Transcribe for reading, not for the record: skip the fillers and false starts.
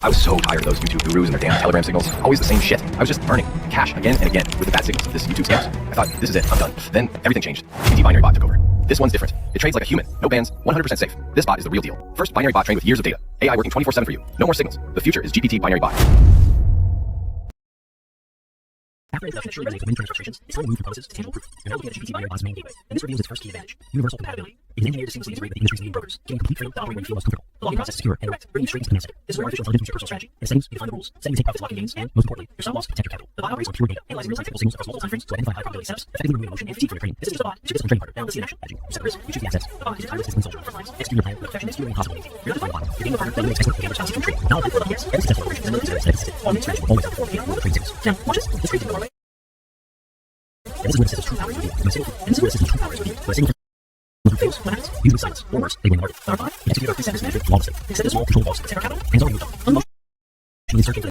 I was so tired of those YouTube gurus and their damn Telegram signals. Always the same shit. I was just burning cash again and again with the bad signals of this YouTube scams. I thought, this is it, I'm done. Then everything changed. GPT Binary Bot took over. This one's different. It trades like a human. No bans, 100% safe. This bot is the real deal. First binary bot trained with years of data. AI working 24/7 for you. No more signals. The future is GPT Binary Bot. After introduction, sure resonates with many trainers' frustrations, it's time to move from promises to tangible proof. You're now looking at GPT Binary Bot's main gateway, and this reveals its first key advantage: universal compatibility. It is engineered to seamlessly integrate with the industry's leading brokers, giving complete freedom to operate where you feel most comfortable. The login process is secure and direct, bringing you straight into command center. This is where artificial intelligence meets your personal strategy. In the settings, you define the rules, setting the take profits, locking gains, and, most importantly, your stop loss, protect your capital. The bot operates on pure data, analyzing real-time technical signals across multiple timeframes to identify high probability setups, effectively removing emotion and fatigue from your trading. This is just a bot. It's your disciplined trading partner. Now let's see in action. Strategy. You set the risk, you choose the assets. The bot is your tireless disciplined soldier on the front lines. Execute your plan with perfection, executing impossible anything. You're not the final bot. You're being a partner that makes excellent gamers constantly trade. Now, for the yes, every successful operation is another consistent. All main strategy will always outperform the trading signals. Now, watch this. This trade our way. And this is where the system's true power is revealed. And this is where the system's true power is revealed. When a single fails, what happens? Usually silence. Or worse, they win the market. Number 5, we execute our preset risk management flawlessly. They set a small controlled loss, protect our capital, and it's already moved on. Unmotionally searching for